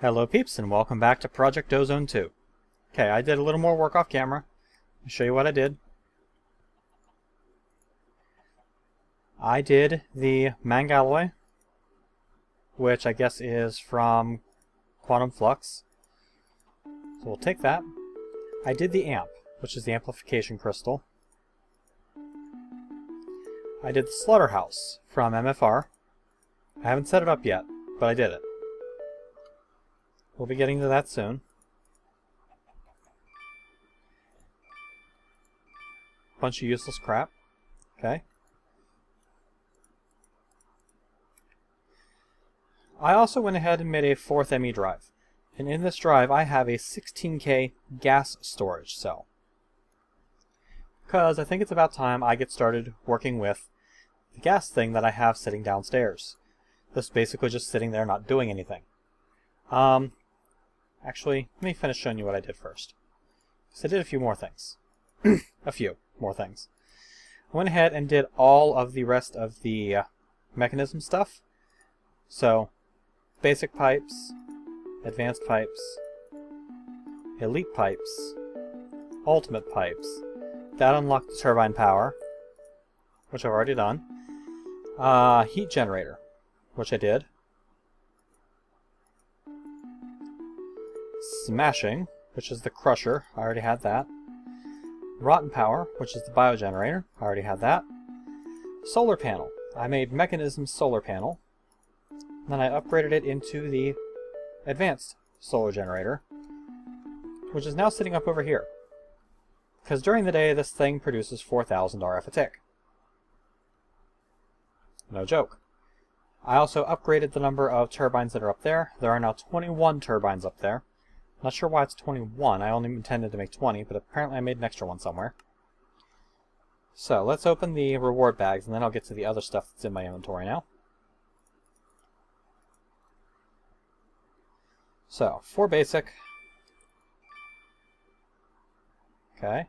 Hello peeps and welcome back to Project Ozone 2. Okay, I did a little more work off camera. I'll show you what I did. I did the mangalloy, which I guess is from Quantum Flux. So we'll take that. I did the amp, which is the amplification crystal. I did the slaughterhouse from MFR. I haven't set it up yet, but I did it. We'll be getting to that soon. Bunch of useless crap. Okay. I also went ahead and made a fourth ME drive. And in this drive I have a 16K gas storage cell. Because I think it's about time I get started working with the gas thing that I have sitting downstairs. This is basically just sitting there not doing anything. Actually, let me finish showing you what I did first. So I did a few more things. A few more things. I went ahead and did all of the rest of the mechanism stuff. So, basic pipes, advanced pipes, elite pipes, ultimate pipes. That unlocked the turbine power, which I've already done. Heat generator, which I did. Smashing, which is the crusher, I already had that. Rotten power, which is the biogenerator, I already had that. Solar panel, I made mechanism solar panel. Then I upgraded it into the advanced solar generator, which is now sitting up over here. Because during the day this thing produces 4,000 RF a tick. No joke. I also upgraded the number of turbines that are up there. There are now 21 turbines up there. Not sure why it's 21. I only intended to make 20, but apparently I made an extra one somewhere. So, let's open the reward bags, and then I'll get to the other stuff that's in my inventory now. So, 4 basic. Okay.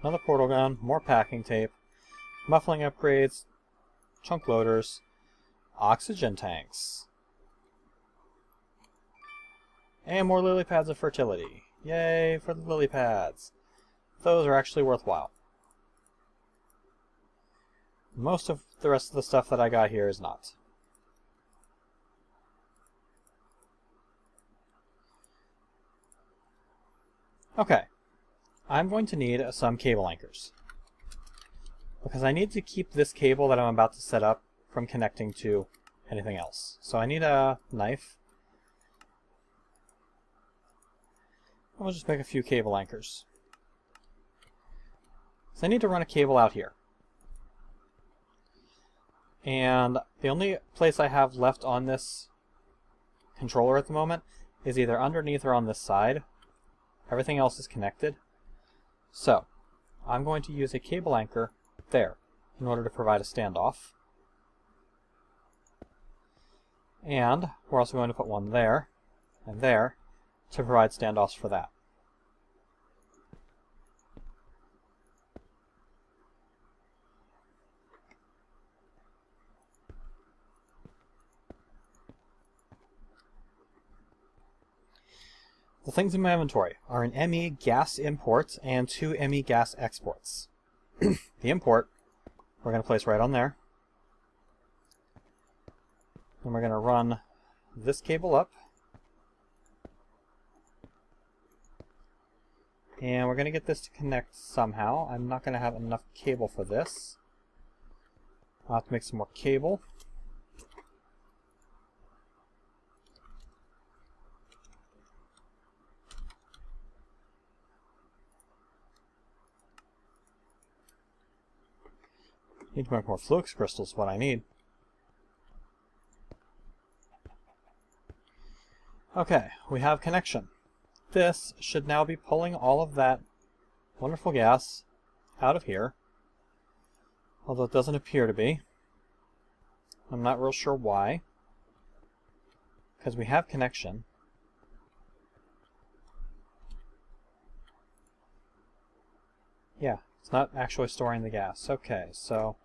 Another portal gun, more packing tape, muffling upgrades, chunk loaders, oxygen tanks, and more lily pads of fertility. Yay for the lily pads. Those are actually worthwhile. Most of the rest of the stuff that I got here is not. Okay, I'm going to need some cable anchors, because I need to keep this cable that I'm about to set up from connecting to anything else. So I need a knife. We'll just make a few cable anchors. So I need to run a cable out here. And the only place I have left on this controller at the moment is either underneath or on this side. Everything else is connected. So I'm going to use a cable anchor there in order to provide a standoff. And we're also going to put one there and there to provide standoffs for that. The things in my inventory are an ME gas import and 2 ME gas exports. The import we're going to place right on there. And we're going to run this cable up. And we're going to get this to connect somehow. I'm not going to have enough cable for this. I'll have to make some more cable. Need to make more flux crystals, what I need. Okay, we have connection. This should now be pulling all of that wonderful gas out of here. Although it doesn't appear to be. I'm not real sure why. Because we have connection. Yeah, it's not actually storing the gas. Okay, so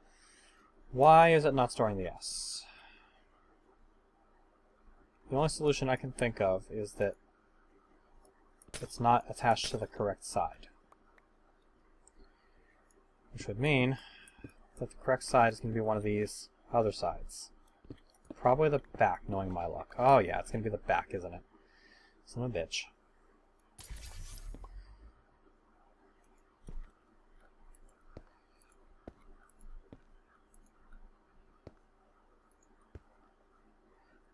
Why is it not storing the S? The only solution I can think of is that it's not attached to the correct side. Which would mean that the correct side is going to be one of these other sides. Probably the back, knowing my luck. Oh yeah, it's going to be the back, isn't it? Son of a bitch.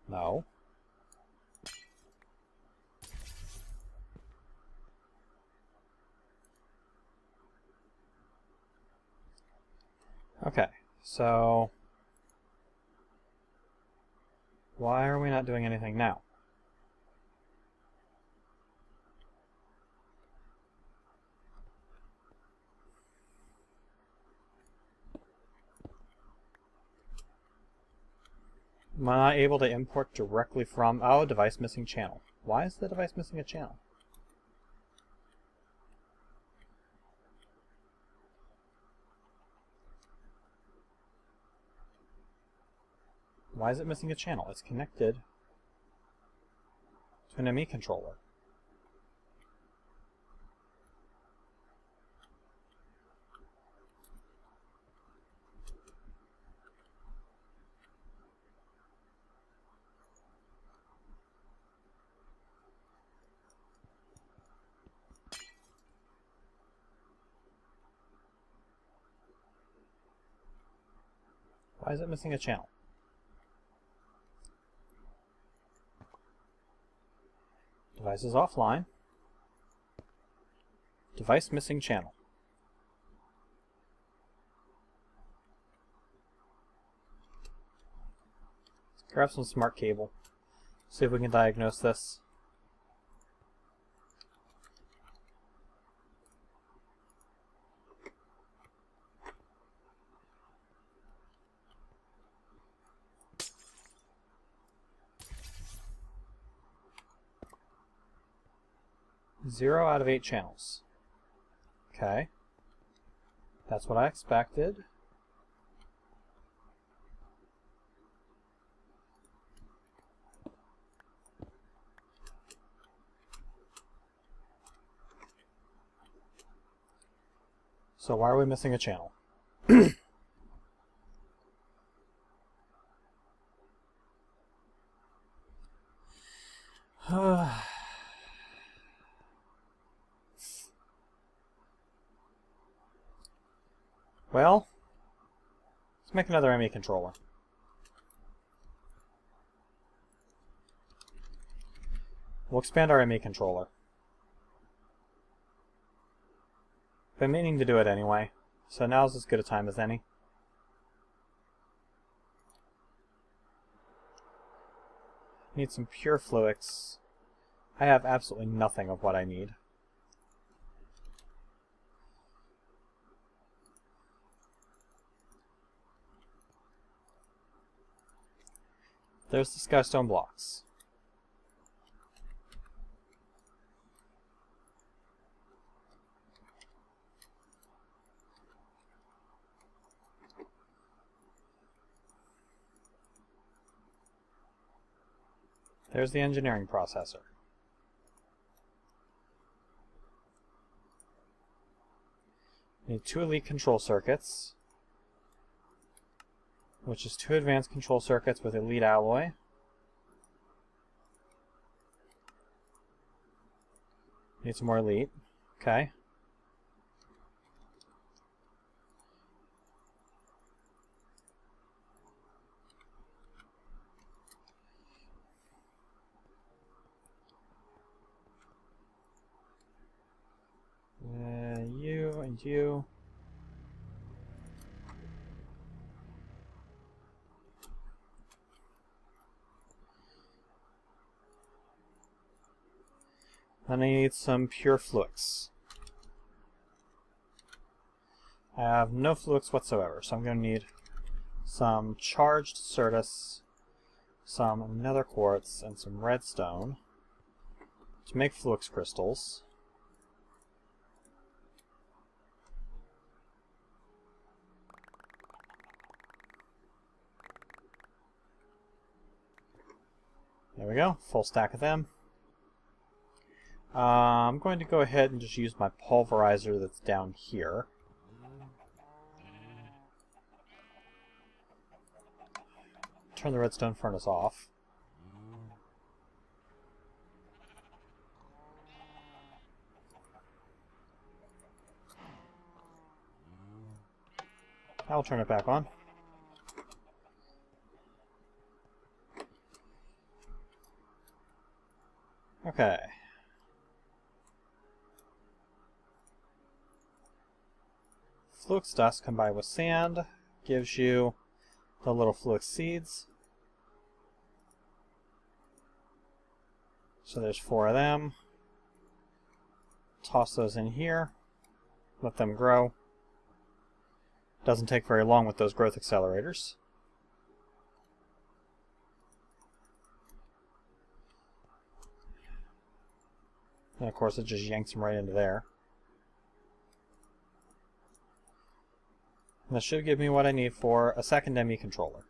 No. Okay, so why are we not doing anything now? Am I not able to import directly from... Oh, device missing channel. Why is the device missing a channel? Why is it missing a channel? It's connected to an ME controller. Why is it missing a channel? Device is offline. Device missing channel. Let's grab some smart cable. See if we can diagnose this. Zero out of 8 channels. Okay. That's what I expected. So why are we missing a channel? Well, let's make another ME controller. We'll expand our ME controller. Been meaning to do it anyway, so now's as good a time as any. Need some pure fluics. I have absolutely nothing of what I need. There's the skystone blocks. There's the engineering processor. Need 2 elite control circuits, which is 2 advanced control circuits with elite alloy. Need some more elite. Okay. You and you. Then I need some pure fluics. I have no fluics whatsoever, so I'm going to need some charged Certus, some nether quartz, and some redstone to make fluix crystals. There we go, full stack of them. I'm going to go ahead and just use my pulverizer that's down here. Turn the redstone furnace off. I'll turn it back on. Okay. Flux dust combined with sand gives you the little flux seeds. So there's 4 of them. Toss those in here. Let them grow. Doesn't take very long with those growth accelerators. And of course it just yanks them right into there. And that should give me what I need for a second ME controller.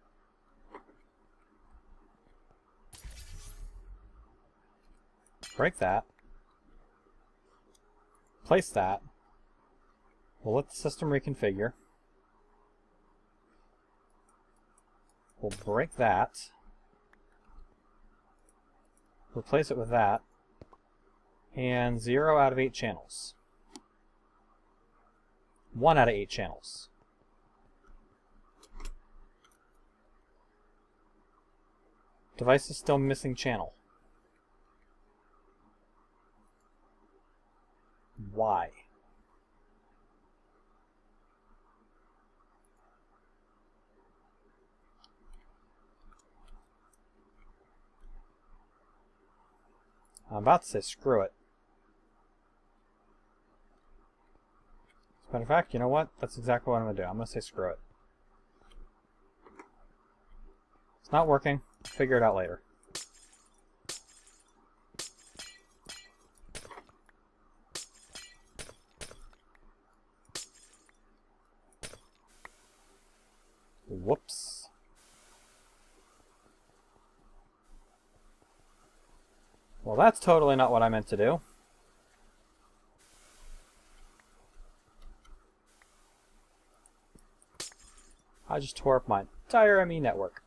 Break that. Place that. We'll let the system reconfigure. We'll break that. Replace it with that. And 0 out of 8 channels. 1 out of 8 channels. Device is still missing channel. Why? I'm about to say screw it. As a matter of fact, you know what? That's exactly what I'm going to do. I'm going to say screw it. It's not working. Figure it out later. Whoops. Well, that's totally not what I meant to do. I just tore up my entire ME network.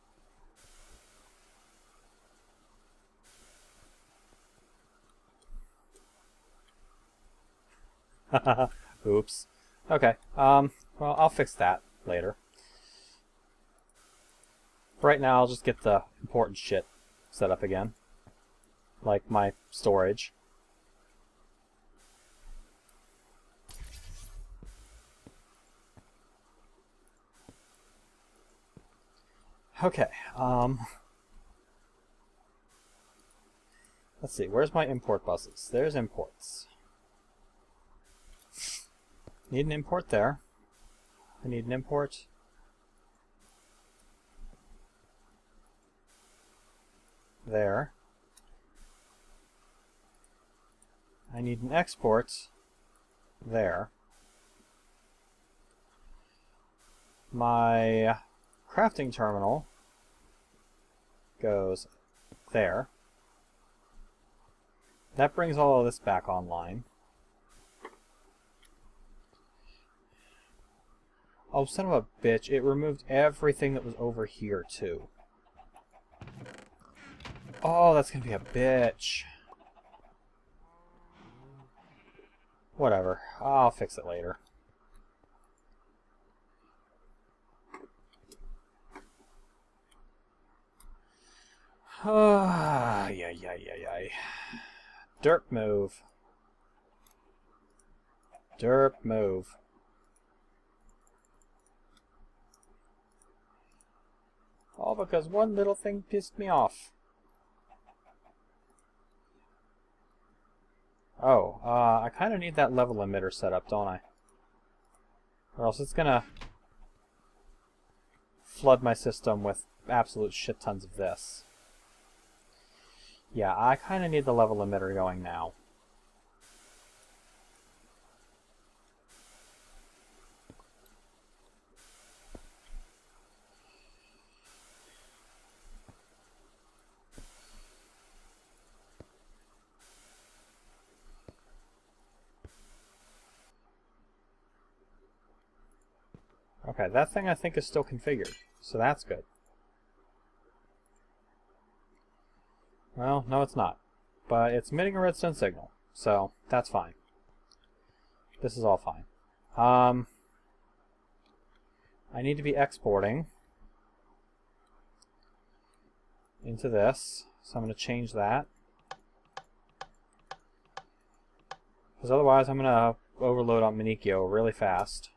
Oops. Okay. Well, I'll fix that later. Right now, I'll just get the important shit set up again. Like my storage. Okay. Let's see. Where's my import buses? There's imports. Need an import there. I need an import there. I need an export there. My crafting terminal goes there. That brings all of this back online. Oh, son of a bitch, it removed everything that was over here, too. Oh, that's gonna be a bitch. Whatever, I'll fix it later. Yeah. Derp move. Derp move. All because one little thing pissed me off. Oh, I kind of need that level emitter set up, don't I? Or else it's gonna flood my system with absolute shit tons of this. Yeah, I kind of need the level emitter going now. Okay, that thing I think is still configured, so that's good. Well, no it's not. But it's emitting a redstone signal, so that's fine. This is all fine. I need to be exporting into this, so I'm going to change that. Because otherwise I'm going to overload on Minikyo really fast.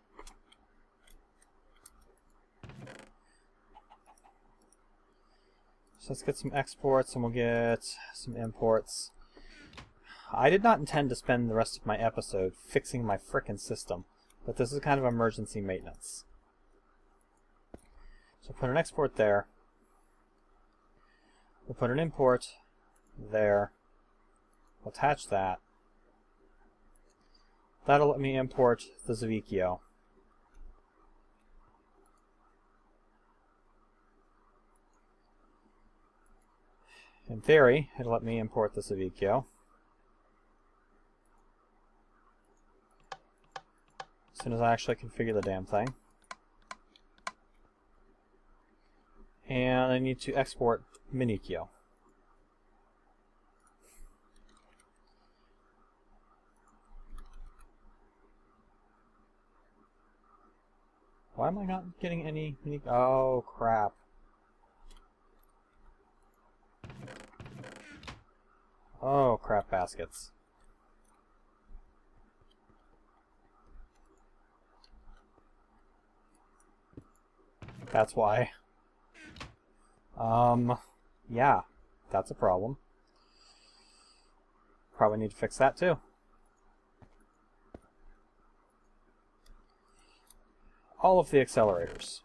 So let's get some exports and we'll get some imports. I did not intend to spend the rest of my episode fixing my frickin' system, but this is kind of emergency maintenance. So put an export there. We'll put an import there. We'll attach that. That'll let me import the Zavicchio. In theory, it'll let me import the Zavicchio. As soon as I actually configure the damn thing. And I need to export Minikyo. Why am I not getting any Minikyo? Oh, crap. Oh, crap baskets. That's why. Yeah, that's a problem. Probably need to fix that too. All of the accelerators.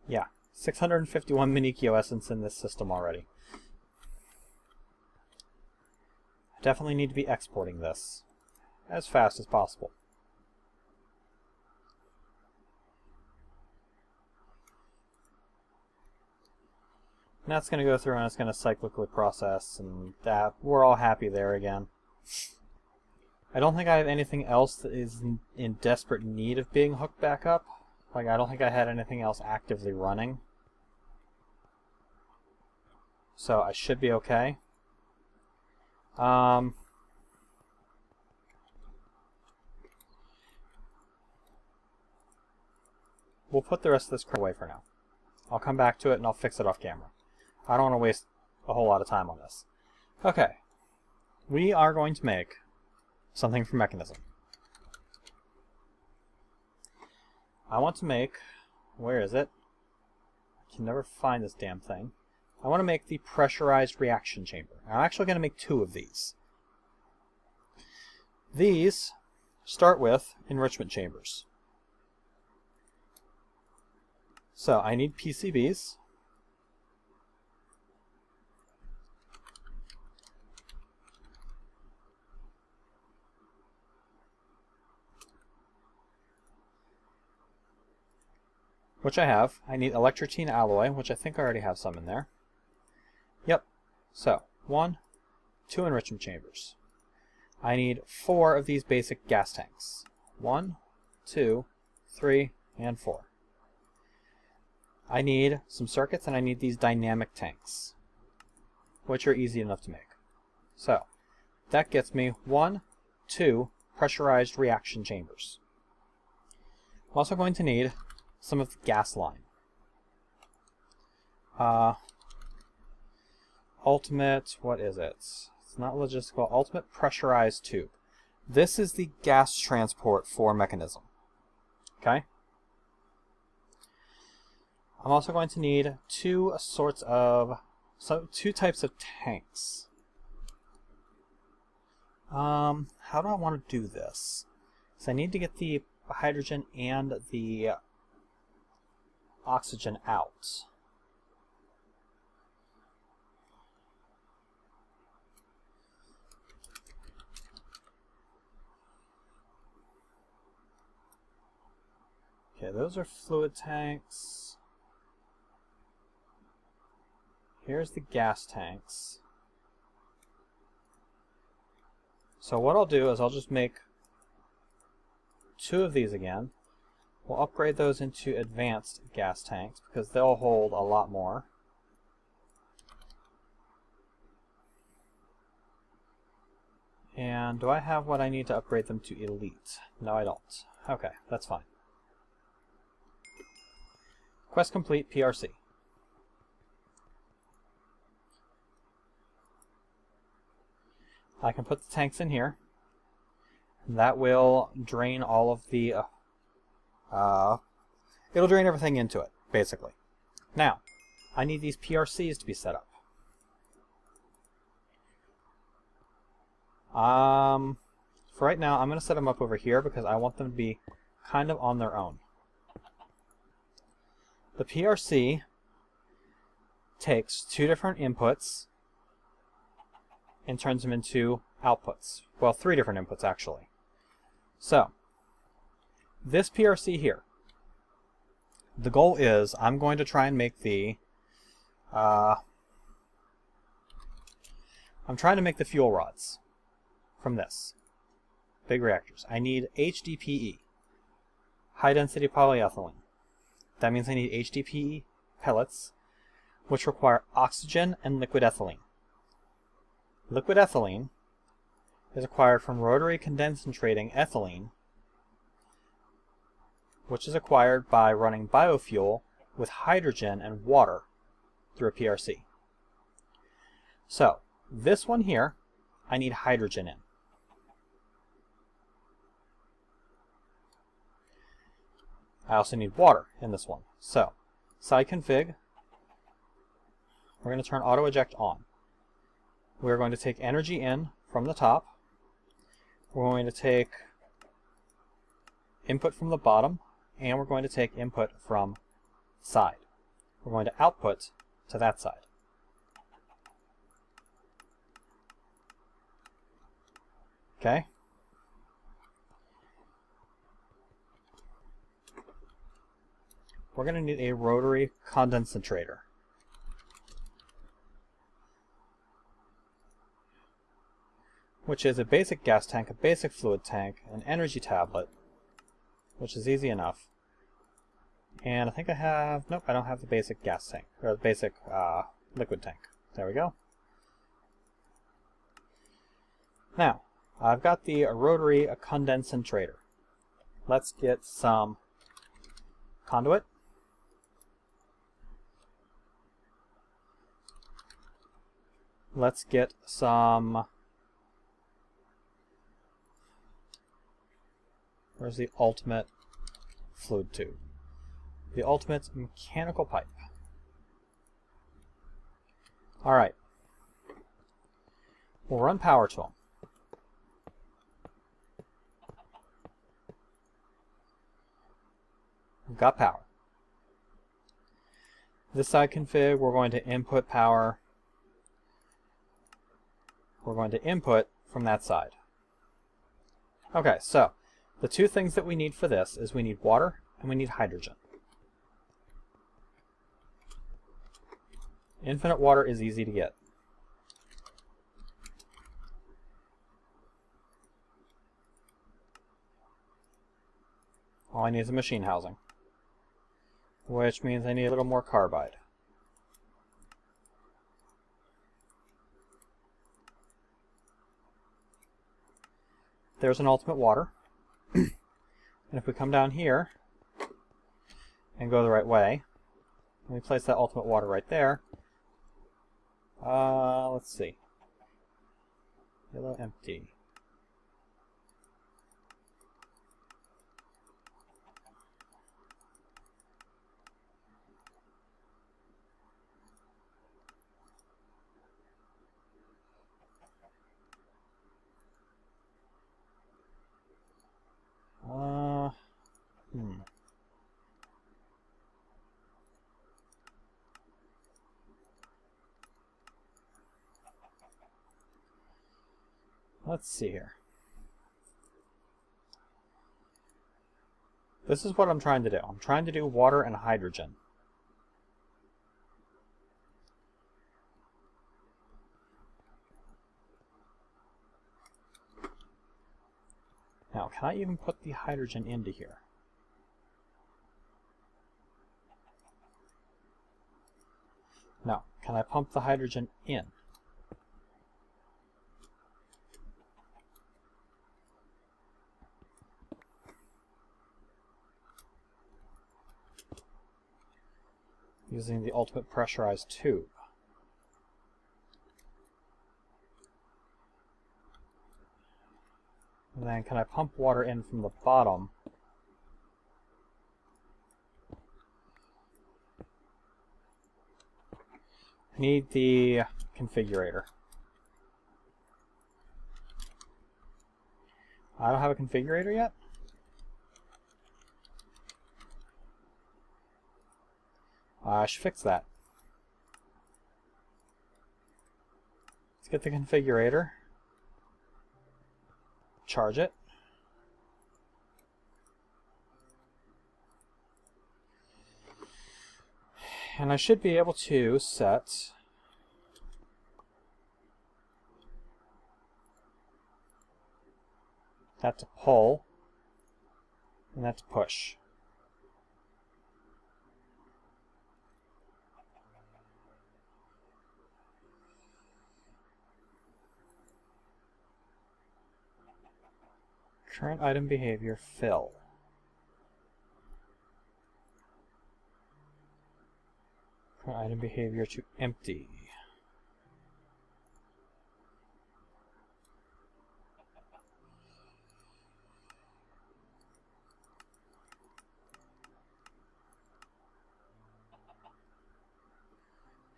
Yeah, 651 Minikyo essence in this system already. I definitely need to be exporting this as fast as possible. And that's going to go through and it's going to cyclically process, and that we're all happy there again. I don't think I have anything else that is in desperate need of being hooked back up. Like, I don't think I had anything else actively running. So I should be okay. We'll put the rest of this crap away for now. I'll come back to it and I'll fix it off camera. I don't want to waste a whole lot of time on this. Okay. We are going to make something for Mechanism. I want to make... Where is it? I can never find this damn thing. I want to make the pressurized reaction chamber. I'm actually going to make 2 of these. These start with enrichment chambers. So I need PCBs. Which I have. I need electrotine alloy, which I think I already have some in there. Yep. So, 1, 2 enrichment chambers. I need 4 of these basic gas tanks. 1, 2, 3, and 4. I need some circuits, and I need these dynamic tanks, which are easy enough to make. So, that gets me 1, 2 pressurized reaction chambers. I'm also going to need some of the gas line. Ultimate, what is it? It's not logistical. Ultimate pressurized tube. This is the gas transport for Mechanism. Okay? I'm also going to need 2 types of tanks. How do I want to do this? So I need to get the hydrogen and the oxygen out. Okay, those are fluid tanks. Here's the gas tanks. So what I'll do is I'll just make 2 of these again. We'll upgrade those into advanced gas tanks because they'll hold a lot more. And do I have what I need to upgrade them to elite? No, I don't. Okay, that's fine. Quest complete, PRC. I can put the tanks in here. That will drain all of the... it'll drain everything into it, basically. Now, I need these PRCs to be set up. For right now, I'm going to set them up over here because I want them to be kind of on their own. The PRC takes 2 different inputs and turns them into outputs. Well, 3 different inputs, actually. So, this PRC here, the goal is I'm going to try and make the I'm trying to make the fuel rods from this. Big reactors. I need HDPE, high density polyethylene. That means I need HDPE pellets, which require oxygen and liquid ethylene. Liquid ethylene is acquired from rotary condensating ethylene, which is acquired by running biofuel with hydrogen and water through a PRC. So, this one here, I need hydrogen in. I also need water in this one. So, side config, we're going to turn auto eject on. We're going to take energy in from the top. We're going to take input from the bottom, and we're going to take input from the side. We're going to output to that side. Okay? We're going to need a rotary condensator. Which is a basic gas tank, a basic fluid tank, an energy tablet, which is easy enough. And I think I have, nope, I don't have the basic gas tank, or the basic liquid tank. There we go. Now, I've got the rotary condensator. Let's get some conduit. Let's get some... Where's the ultimate fluid tube? The ultimate mechanical pipe. Alright. We'll run power to them. We've got power. This side config, we're going to input power. We're going to input from that side. Okay, so the 2 things that we need for this is we need water and we need hydrogen. Infinite water is easy to get. All I need is a machine housing, which means I need a little more carbide. There's an ultimate water. And if we come down here and go the right way, and we place that ultimate water right there, let's see. Yellow empty. Let's see here. This is what I'm trying to do. I'm trying to do water and hydrogen. Now, can I even put the hydrogen into here? No. Can I pump the hydrogen in? Using the ultimate pressurized tube. And then can I pump water in from the bottom? I need the configurator. I don't have a configurator yet? I should fix that. Let's get the configurator. Charge it. And I should be able to set that to pull and that to push. Current item behavior fill. Current item behavior to empty.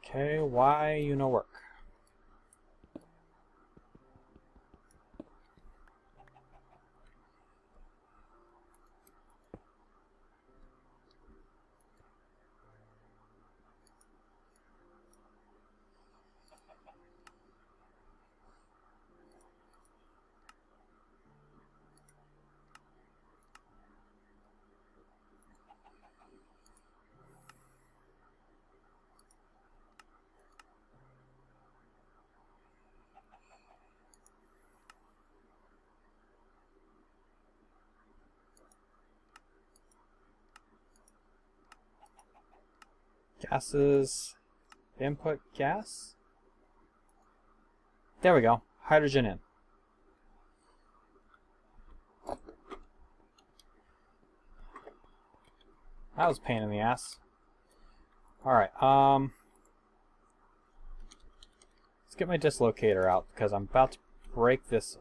Okay, why you no work? Gases, input gas. There we go, hydrogen in. That was a pain in the ass. Alright, let's get my dislocator out because I'm about to break this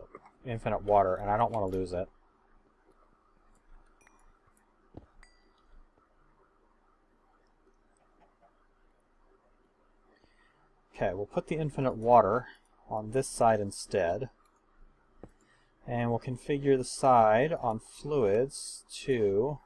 infinite water and I don't want to lose it. Okay, we'll put the infinite water on this side instead. And we'll configure the side on fluids to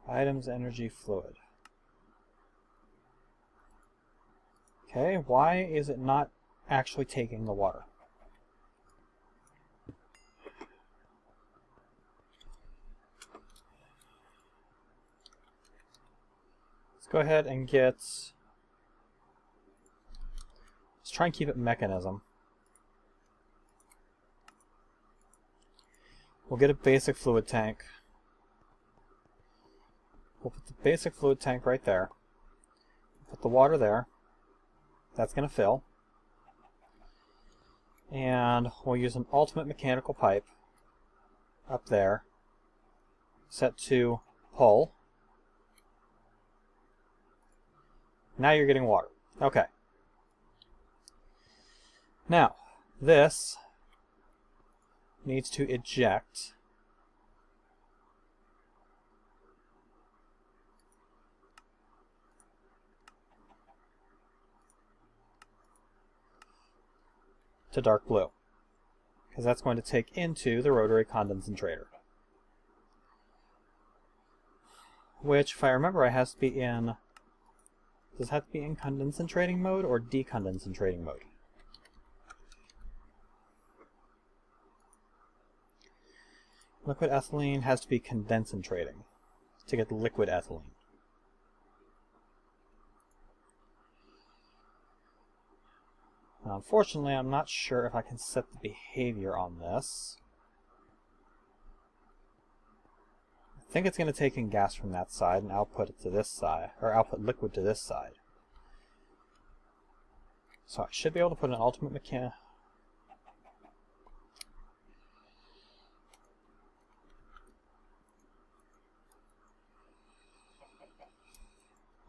items, energy, fluid. Okay, why is it not actually taking the water? Let's go ahead and get... Let's try and keep it mechanism. We'll get a basic fluid tank. We'll put the basic fluid tank right there. Put the water there. That's going to fill. And we'll use an ultimate mechanical pipe up there, set to pull. Now you're getting water. Okay. Now, this needs to eject to dark blue. because that's going to take into the rotary condensator. Which, if I remember, it has to be in... Does it have to be in condensating mode or decondensating mode? Liquid ethylene has to be condensating to get the liquid ethylene. Now, unfortunately, I'm not sure if I can set the behavior on this. I think it's going to take in gas from that side and output it to this side, or output liquid to this side. So I should be able to put an ultimate mechanic.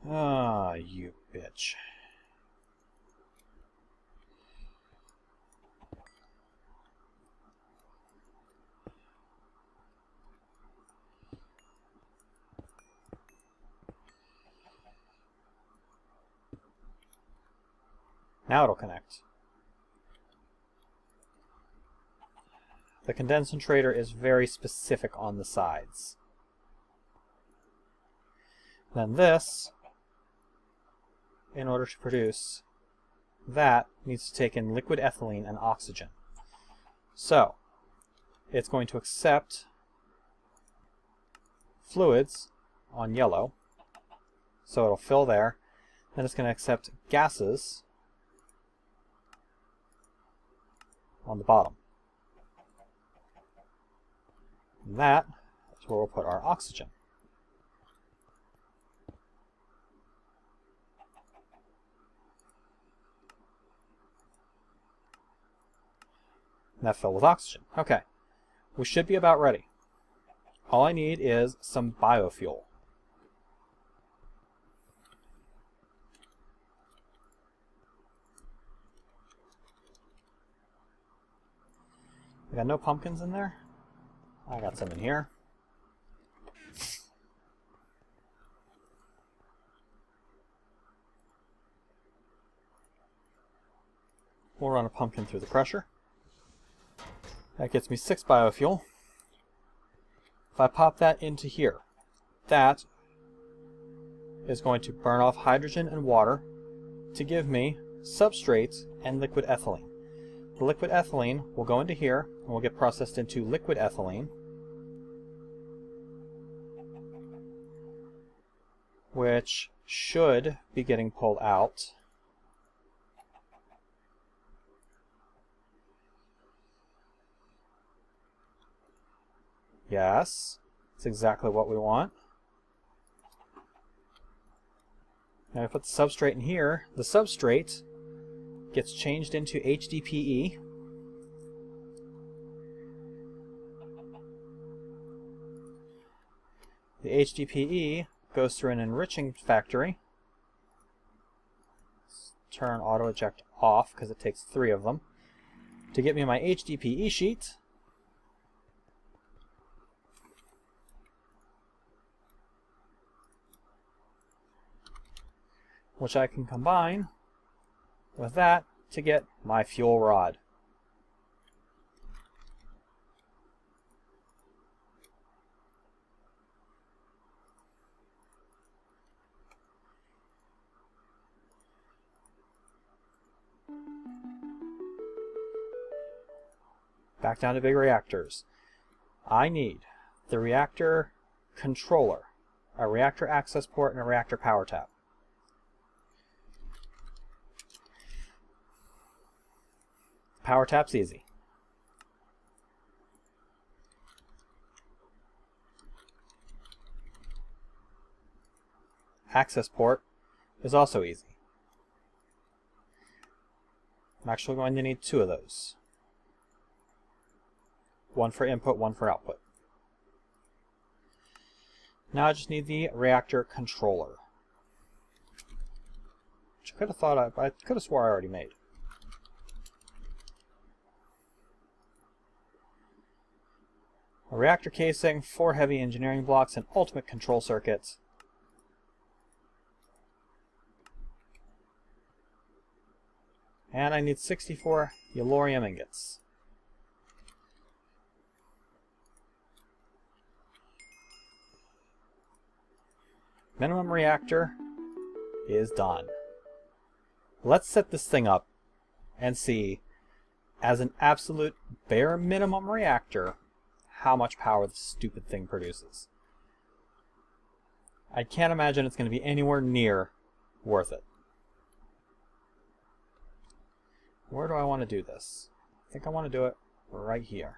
Ah, you bitch. Now it'll connect. The condensator is very specific on the sides. Then this, in order to produce that, needs to take in liquid ethylene and oxygen. So, it's going to accept fluids on yellow, so it'll fill there. Then it's going to accept gases on the bottom. And that is where we'll put our oxygen. And that filled with oxygen. Okay, we should be about ready. All I need is some biofuel. I got no pumpkins in there? I got some in here. We'll run a pumpkin through the crusher. That gets me 6 biofuel. If I pop that into here, that is going to burn off hydrogen and water to give me substrate and liquid ethylene. The liquid ethylene will go into here and will get processed into liquid ethylene, which should be getting pulled out. Yes, that's exactly what we want. Now I put the substrate in here. The substrate gets changed into HDPE. The HDPE goes through an enriching factory. Let's turn auto eject off because it takes 3 of them to get me my HDPE sheet. Which I can combine with that to get my fuel rod. Back down to big reactors. I need the reactor controller, a reactor access port, and a reactor power tap. Power tap's easy. Access port is also easy. I'm actually going to need 2 of those. 1 for input, 1 for output. Now I just need the reactor controller, which I could have swore I already made. A reactor casing, 4 heavy engineering blocks, and ultimate control circuits. And I need 64 yellorium ingots. Minimum reactor is done. Let's set this thing up and see, as an absolute bare minimum reactor, how much power this stupid thing produces. I can't imagine it's going to be anywhere near worth it. Where do I want to do this? I think I want to do it right here.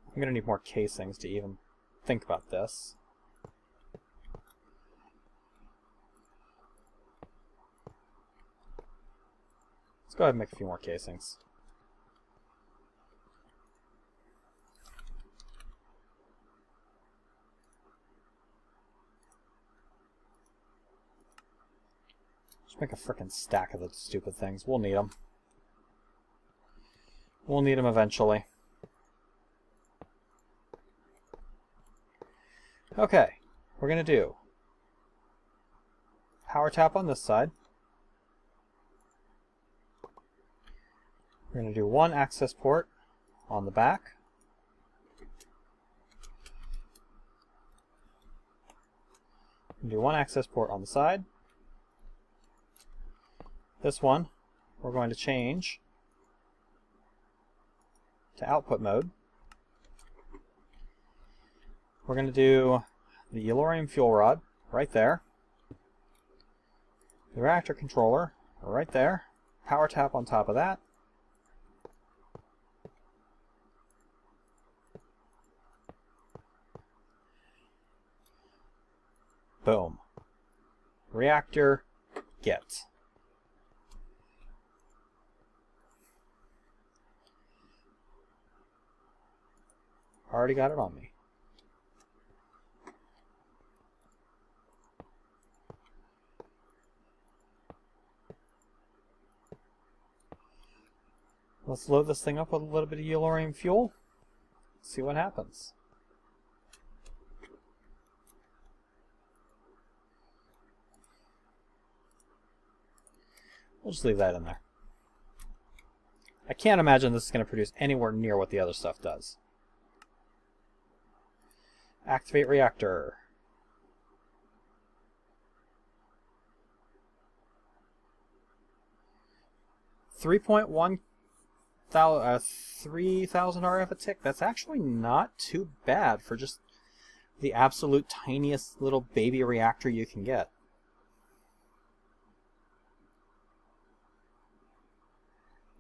I'm going to need more casings to even think about this. Let's go ahead and make a few more casings. Just make a frickin' stack of the stupid things. We'll need them. We'll need them eventually. Okay, we're going to do power tap on this side. We're going to do one access port on the back. Do one access port on the side. This one we're going to change to output mode. We're going to do the Yellorium fuel rod right there. The reactor controller right there. Power tap on top of that. Boom. Reactor get. Already got it on me. Let's load this thing up with a little bit of Yellorium fuel. See what happens. We'll just leave that in there. I can't imagine this is going to produce anywhere near what the other stuff does. Activate reactor. $3,000 RF a tick. That's actually not too bad for just the absolute tiniest little baby reactor you can get.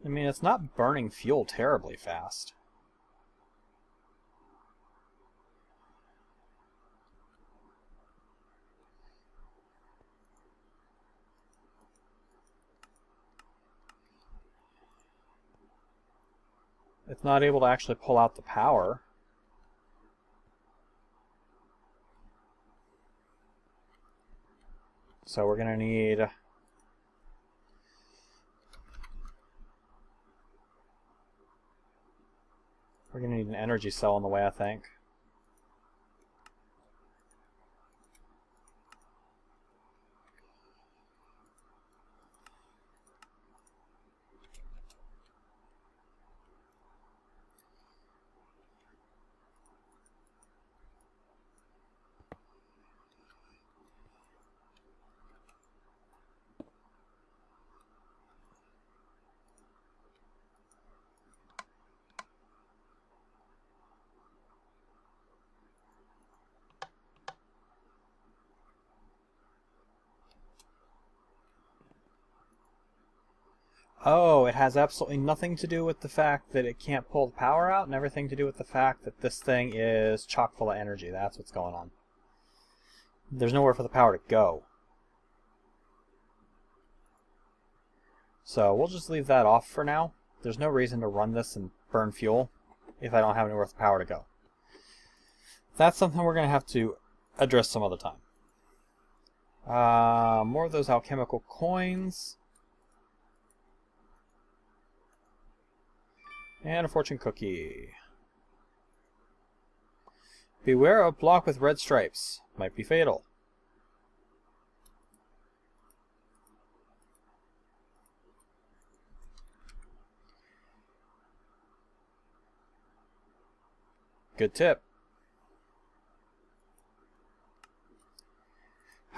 I mean, it's not burning fuel terribly fast. It's not able to actually pull out the power. So we're going to need an energy cell in the way, I think. Oh, it has absolutely nothing to do with the fact that it can't pull the power out, and everything to do with the fact that this thing is chock full of energy. That's what's going on. There's nowhere for the power to go. So we'll just leave that off for now. There's no reason to run this and burn fuel if I don't have anywhere for the power to go. That's something we're going to have to address some other time. More of those alchemical coins. And a fortune cookie. Beware of block with red stripes. Might be fatal. Good tip.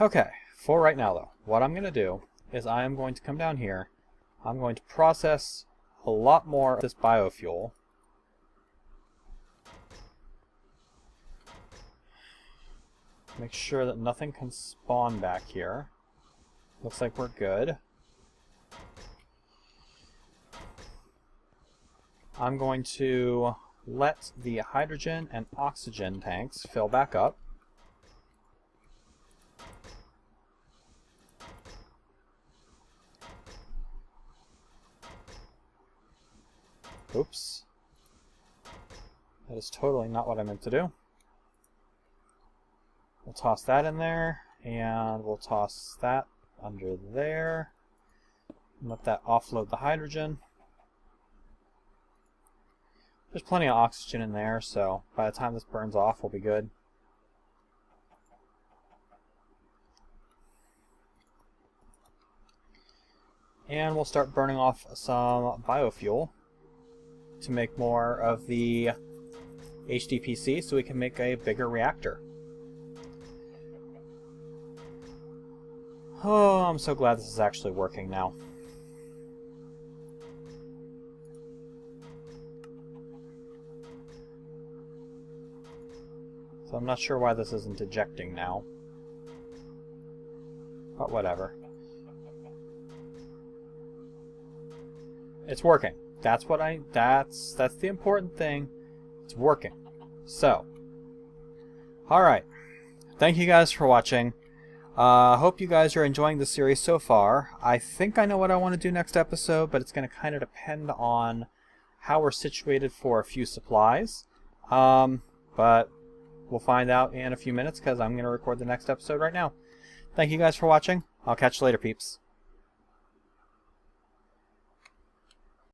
Okay, for right now though, what I'm going to do is I am going to come down here. I'm going to process a lot more of this biofuel. Make sure that nothing can spawn back here. Looks like we're good. I'm going to let the hydrogen and oxygen tanks fill back up. Oops. That is totally not what I meant to do. We'll toss that in there, and we'll toss that under there. And let that offload the hydrogen. There's plenty of oxygen in there, so by the time this burns off, we'll be good. And we'll start burning off some biofuel to make more of the HDPC so we can make a bigger reactor. Oh, I'm so glad this is actually working now. So I'm not sure why this isn't ejecting now. But whatever. It's working. That's the important thing. It's working. So, alright. Thank you guys for watching. Hope you guys are enjoying the series so far. I think I know what I want to do next episode, but it's going to kind of depend on how we're situated for a few supplies. But we'll find out in a few minutes because I'm going to record the next episode right now. Thank you guys for watching. I'll catch you later, peeps.